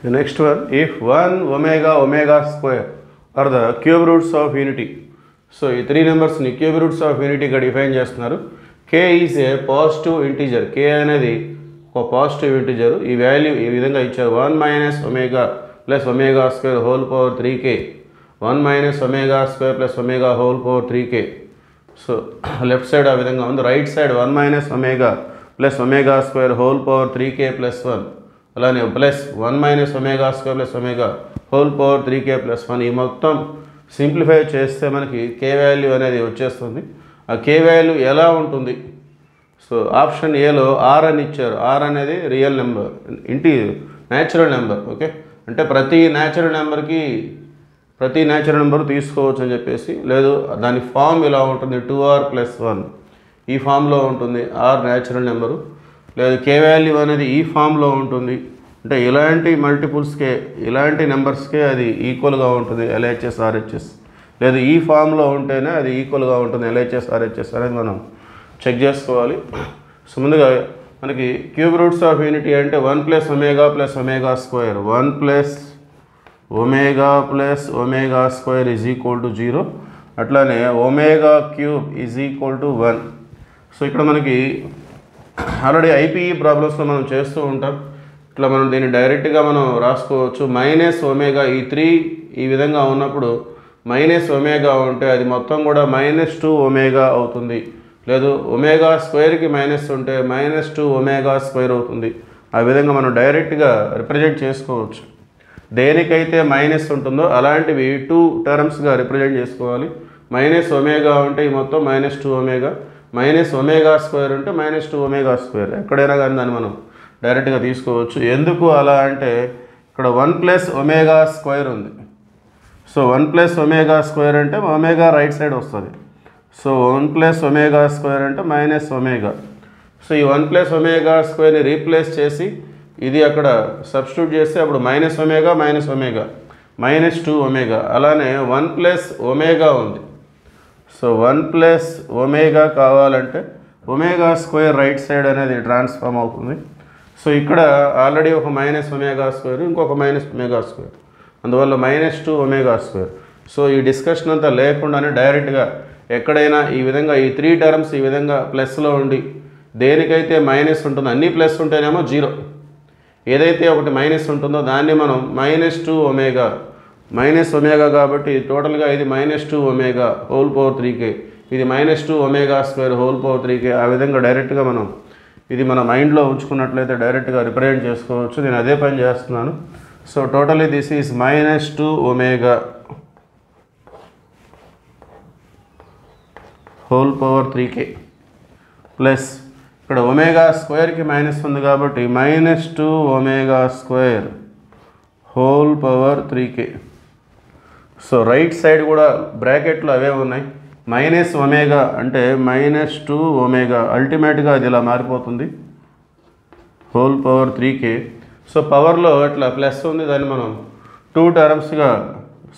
The next one, if 1 omega square are the cube roots of unity. So, ఈ 3 numbers ని cube roots of unity గా define చేస్తున్నారు. K is a positive integer. K అనేది ఒక positive integer. ఈ value ఈ విధంగా ఇచ్చారు. 1 minus omega plus omega square whole power 3k. 1 minus omega square plus omega whole power 3k. So left side ఆ విధంగా ఉంది. Right side 1 minus omega plus omega square whole power 3k plus 1. అలానే plus 1 minus omega square plus omega whole power 3k plus 1. ఈ మొత్తం simplify చేస్తే మనకి k value అనేది వచ్చేస్తుంది. ఆ k వాల్యూ ఎలా ఉంటుంది? సో ఆప్షన్ ఏలో r అని ఇచ్చారు. r అనేది real number, natural number. Okay, అంటే ప్రతి న్యాచురల్ నెంబర్ తీసుకోవచ్చు అని చెప్పేసి. లేదు, దాని ఫామ్ ఇలా ఉంటుంది, 2r plus 1 ఈ ఫామ్లో ఉంటుంది r న్యాచురల్ నెంబరు. లేదు, k వాల్యూ అనేది ఈ ఫామ్లో ఉంటుంది. అంటే ఇలాంటి మల్టిపుల్స్కే, ఇలాంటి నెంబర్స్కే అది ఈక్వల్గా ఉంటుంది, LHS RHS. లేదు, ఈ ఫామ్లో ఉంటేనే అది ఈక్వల్గా ఉంటుంది, LHS RHS అనేది మనం చెక్ చేసుకోవాలి. సో ముందుగా మనకి క్యూబ్ రూట్స్ ఆఫ్ యూనిటీ అంటే 1 plus omega plus omega square, 1 plus omega plus omega square is equal to 0. అట్లానే omega cube is equal to 1. So ఇక్కడ మనకి ఆల్రెడీ IPE ప్రాబ్లమ్స్లో మనం చేస్తూ ఉంటాం. ఇట్లా మనం దీన్ని డైరెక్ట్గా మనం రాసుకోవచ్చు. మైనస్ ఒమేగా, ఈ 3 ఈ విధంగా ఉన్నప్పుడు మైనస్ ఒమేగా ఉంటే అది మొత్తం కూడా -2 ఒమేగా అవుతుంది. లేదు, ఒమేగా స్క్వేర్కి మైనస్ ఉంటే -2 ఒమేగా స్క్వేర్ అవుతుంది. ఆ విధంగా మనం డైరెక్ట్గా రిప్రజెంట్ చేసుకోవచ్చు. దేనికైతే మైనస్ ఉంటుందో అలాంటివి 2 టర్మ్స్గా రిప్రజెంట్ చేసుకోవాలి. మైనస్ ఒమేగా ఉంటే ఈ మొత్తం -2 ఒమేగా, మైనస్ ఒమేగా స్క్వేర్ ఉంటే -2 ఒమేగా స్క్వేర్. ఎక్కడైనా కానీ దాన్ని మనం డైరెక్ట్గా తీసుకోవచ్చు. ఎందుకు అలా అంటే ఇక్కడ 1 plus omega స్క్వేర్ ఉంది. సో 1 plus omega స్క్వేర్ అంటే ఒమేగా రైట్ సైడ్ వస్తుంది. సో 1 plus omega స్క్వేర్ అంటే మైనస్ ఒమేగా. సో ఈ 1 plus omega స్క్వేర్ని రీప్లేస్ చేసి ఇది అక్కడ సబ్స్టిట్యూట్ చేస్తే అప్పుడు -2 ఒమేగా. అలానే 1 plus omega ఉంది. సో 1 plus omega కావాలంటే ఒమేగా స్క్వేర్ రైట్ సైడ్ అనేది ట్రాన్స్ఫార్మ్ అవుతుంది. సో ఇక్కడ ఆల్రెడీ ఒక -omega స్క్వేర్, ఇంకొక -omega స్క్వేర్, అందువల్ల -2 ఒమేగా స్క్వేర్. సో ఈ డిస్కషన్ అంతా లేకుండానే డైరెక్ట్గా ఎక్కడైనా ఈ విధంగా ఈ 3 టర్మ్స్ ఈ విధంగా ప్లస్లో ఉండి దేనికైతే మైనస్ ఉంటుందో, అన్ని ప్లస్ ఉంటేనేమో 0, ఏదైతే ఒకటి మైనస్ ఉంటుందో దాన్ని మనం -2 ఒమేగా కాబట్టి టోటల్గా ఇది -2 ఒమేగా హోల్ పవర్ 3k, ఇది -2 omega square whole power 3k. ఆ విధంగా డైరెక్ట్గా మనం ఇది మన మైండ్లో ఉంచుకున్నట్లయితే డైరెక్ట్గా రిప్రజెంట్ చేసుకోవచ్చు. నేను అదే పని చేస్తున్నాను. So totally this is -2 omega whole power 3k plus ఇక్కడ ఒమేగా స్క్వేర్కి మైనస్ ఉంది కాబట్టి -2 omega square whole power 3k. So right side కూడా బ్రాకెట్లు అవే ఉన్నాయి. మైనస్ ఒమేగా అంటే -2 ఒమేగా, అల్టిమేట్గా అది ఇలా మారిపోతుంది హోల్ పవర్ 3k. సో పవర్లో ఇట్లా ప్లస్ ఉంది, దాన్ని మనం 2 టర్మ్స్గా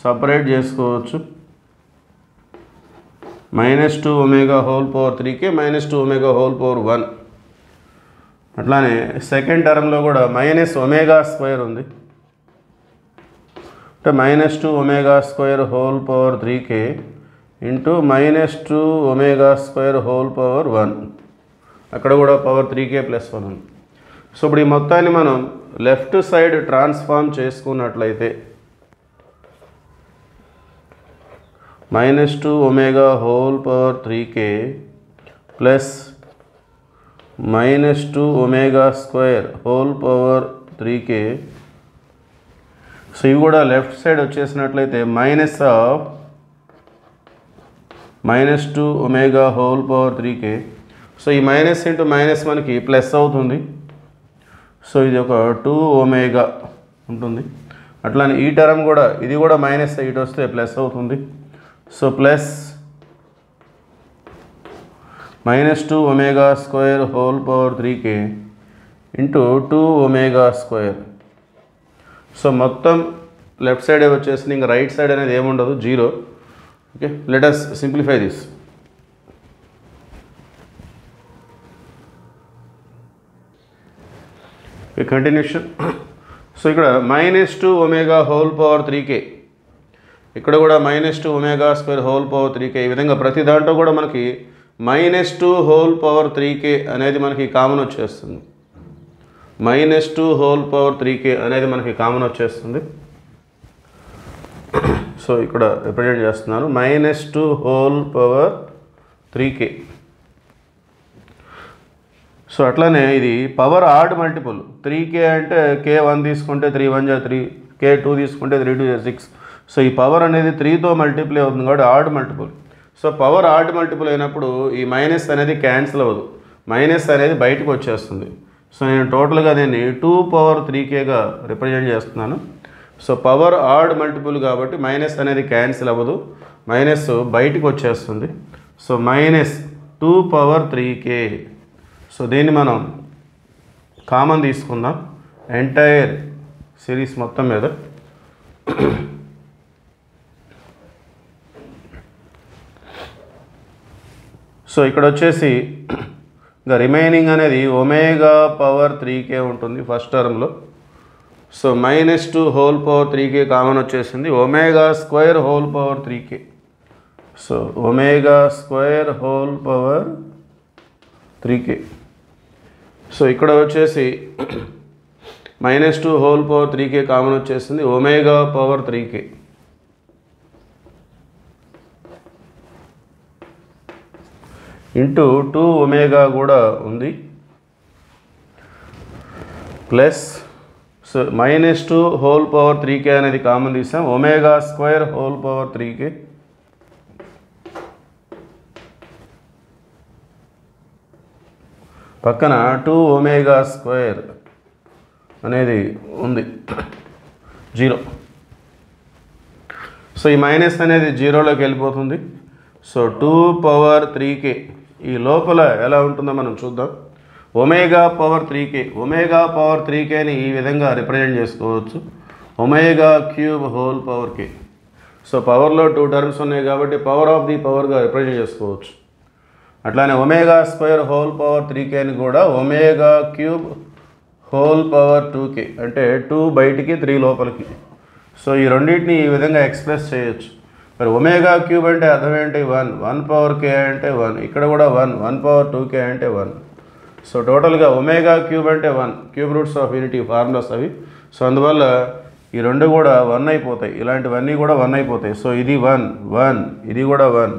సపరేట్ చేసుకోవచ్చు. -2 omega whole power 3k, -2 omega whole power 1. అట్లానే సెకండ్ టర్మ్లో కూడా -ఒమేగా స్క్వేర్ ఉంది, అంటే -2 omega square whole power 3k into -2 omega square whole power 1. అక్కడ కూడా పవర్ 3k + 1 ఉంది. సో ఇప్పుడు ఈ మొత్తాన్ని మనం లెఫ్ట్ సైడ్ ట్రాన్స్ఫార్మ్ చేసుకున్నట్లయితే -2 omega whole power 3k plus -2 omega square whole power 3k. So ఇవి కూడా లెఫ్ట్ సైడ్ వచ్చేసినట్లయితే -2 omega whole power 3k. So ఈ మైనస్ ఇంటూ మైనస్ మనకి ప్లస్ అవుతుంది. సో ఇది ఒక 2 ఒమేగా ఉంటుంది. అట్లానే ఈ టర్మ్ కూడా, ఇది కూడా మైనస్ ఇటు వస్తే ప్లస్ అవుతుంది. So plus -2 omega square whole power 3k into 2 omega square. So మొత్తం లెఫ్ట్ సైడ్ వచ్చేసి ఇంకా రైట్ సైడ్ అనేది ఏముండదు, 0. Okay, let us simplify this. Continuation. So ఇక్కడ -2 ఒమేగా హోల్ పవర్ 3k, ఇక్కడ కూడా -2 omega square whole power 3k. ఈ విధంగా ప్రతి దాంట్లో కూడా మనకి -2 హోల్ పవర్ 3k అనేది మనకి కామన్ వచ్చేస్తుంది. -2 హోల్ పవర్ 3k అనేది మనకి కామన్ వచ్చేస్తుంది. సో ఇక్కడ రిప్రజెంట్ చేస్తున్నాను -2 హోల్ పవర్ 3k. సో అట్లానే ఇది పవర్ ఆడ్ మల్టిపుల్. 3k అంటే k1 తీసుకుంటే 3 1 జా 3, k2 తీసుకుంటే 3 2 జా 6. సో ఈ పవర్ అనేది 3తో మల్టిప్లై అవుతుంది కాబట్టి odd multiple. So power odd multiple అయినప్పుడు ఈ మైనస్ అనేది క్యాన్సిల్ అవ్వదు, మైనస్ అనేది బయటకు వచ్చేస్తుంది. సో నేను టోటల్గా దీన్ని 2 పవర్ 3kగా రిప్రజెంట్ చేస్తున్నాను. సో పవర్ ఆడ్ మల్టిపుల్ కాబట్టి మైనస్ అనేది క్యాన్సిల్ అవ్వదు, మైనస్ బయటకు వచ్చేస్తుంది. So -2 power 3k. సో దీన్ని మనం కామన్ తీసుకుందాం ఎంటైర్ సిరీస్ మొత్తం మీద. సో ఇక్కడ వచ్చేసి ఇంకా రిమైనింగ్ అనేది ఒమేగా పవర్ 3k ఉంటుంది ఫస్ట్ టర్మ్లో. So -2 whole power 3k common వచ్చేసింది, omega square whole power 3k. So omega square whole power 3k. So ఇక్కడ వచ్చేసి -2 హోల్ పవర్ 3k కామన్ వచ్చేసింది, omega power 3k. Into 2 omega కూడా ఉంది plus. So -2 whole power 3k అనేది common తీసాం, omega square whole power 3k. పక్కన 2 omega square అనేది ఉంది 0. సో ఈ మైనస్ అనేది 0లోకి వెళ్ళిపోతుంది. సో 2 పవర్ 3k ఈ లోపల ఎలా ఉంటుందో మనం చూద్దాం. Omega power 3k, omega power 3kని ఈ విధంగా రిప్రజెంట్ చేసుకోవచ్చు, omega cube whole power k. So పవర్లో 2 టర్మ్స్ ఉన్నాయి కాబట్టి పవర్ ఆఫ్ ది పవర్గా రిప్రజెంట్ చేసుకోవచ్చు. అట్లానే ఒమేగా స్క్వేర్ హోల్ పవర్ 3kని కూడా omega cube whole power 2k, అంటే 2 బయటికి 3 లోపలికి. సో ఈ రెండింటిని ఈ విధంగా ఎక్స్ప్రెస్ చేయొచ్చు. మరి ఒమేగా క్యూబ్ అంటే అర్థం ఏంటి? 1 పవర్ k అంటే 1, ఇక్కడ కూడా 1 పవర్ 2k అంటే 1. సో టోటల్గా ఒమేగా క్యూబ్ అంటే 1, cube roots of unity formulas అవి. సో అందువల్ల ఈ రెండు కూడా 1 అయిపోతాయి, ఇలాంటివన్నీ కూడా 1 అయిపోతాయి. సో ఇది 1, ఇది కూడా 1,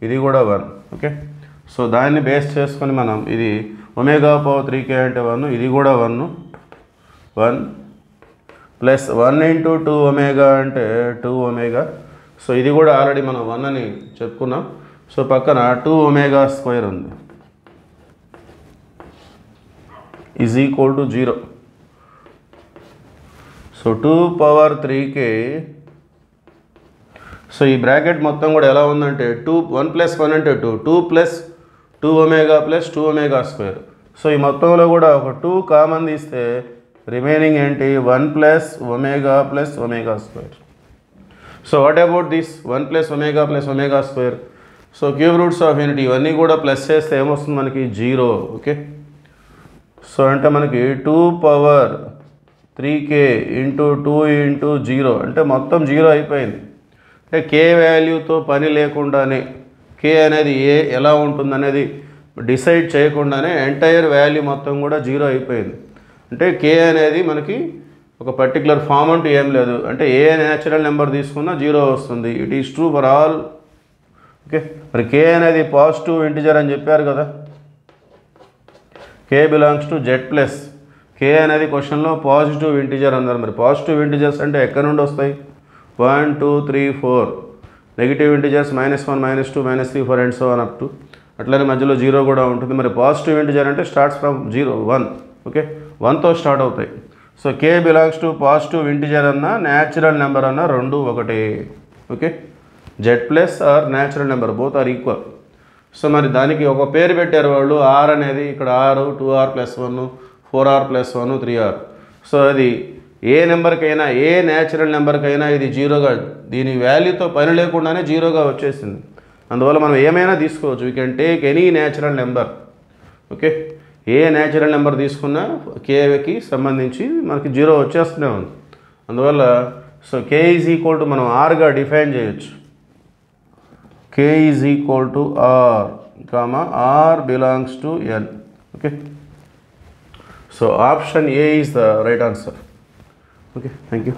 ఇది కూడా 1. ఓకే, సో దాన్ని బేస్ చేసుకొని మనం ఇది ఒమేగా పవర్ 3k అంటే 1, ఇది కూడా 1 ప్లస్ 1 ఇంటూ 2 ఒమేగా అంటే 2 ఒమేగా. సో ఇది కూడా ఆల్రెడీ మనం 1 అని చెప్పుకున్నాం. సో పక్కన 2 ఒమేగా స్క్వేర్ ఉంది is equal to 0. So 2 power 3k. So ఈ బ్రాకెట్ మొత్తం కూడా ఎలా ఉందంటే 1 ప్లస్ 1 అంటే 2, 2 plus 2 omega plus 2 omega square. So ఈ మొత్తంలో కూడా ఒక 2 కామన్ తీస్తే రిమైనింగ్ ఏంటి? 1 plus omega plus omega square. So what about this 1 plus omega plus omega square? So cube roots of unity ఇవన్నీ కూడా ప్లస్ చేస్తే ఏమొస్తుంది మనకి? 0. ఓకే, సో అంటే మనకి 2 పవర్ 3k ఇంటూ 2 ఇంటూ 0 అంటే మొత్తం 0 అయిపోయింది. అంటే k వాల్యూతో పని లేకుండానే, k అనేది ఎలా ఉంటుందనేది డిసైడ్ చేయకుండానే ఎంటైర్ వాల్యూ మొత్తం కూడా 0 అయిపోయింది. అంటే k అనేది మనకి ఒక పర్టికులర్ ఫామ్ అంటూ ఏం లేదు, అంటే ఏ న్యాచురల్ నెంబర్ తీసుకున్నా 0 వస్తుంది. It is true for all. Okay, మరి k అనేది పాజిటివ్ ఇంటిజర్ అని చెప్పారు కదా, k belongs to z plus. k అనేది క్వశ్చన్లో పాజిటివ్ ఇంటిజర్ అన్నారు. మరి పాజిటివ్ ఇంటిజర్స్ అంటే ఎక్కడి నుండి వస్తాయి? 1 2 3 4. Negative integers -1 -2 -3 4 and so on up to. అట్లనే మధ్యలో 0 కూడా ఉంటుంది. మరి పాజిటివ్ ఇంటిజర్ అంటే స్టార్ట్స్ ఫ్రమ్ 0 1. ఓకే, 1తో స్టార్ట్ అవుతాయి. So k belongs to positive integer అన్న న్యాచురల్ నెంబర్ అన్న రెండు ఒకటే. Okay, z plus or natural number both are equal. So మరి దానికి ఒక పేరు పెట్టారు వాళ్ళు, r అనేది. ఇక్కడ r 2r + 1 4r + 1 3r. So అది ఏ నెంబర్కైనా, ఏ న్యాచురల్ నెంబర్కైనా ఇది 0గా, దీని వాల్యూతో పని లేకుండానే 0గా వచ్చేసింది. అందువల్ల మనం ఏమైనా తీసుకోవచ్చు. We can take any natural number. Okay, ఏ న్యాచురల్ నెంబర్ తీసుకున్నా కేకి సంబంధించి మనకి 0 వచ్చేస్తూనే ఉంది. అందువల్ల so k is equal to మనం ఆర్గా డిఫైన్ చేయొచ్చు. k is equal to r comma r belongs to n. Okay, so option a is the right answer. Okay, thank you.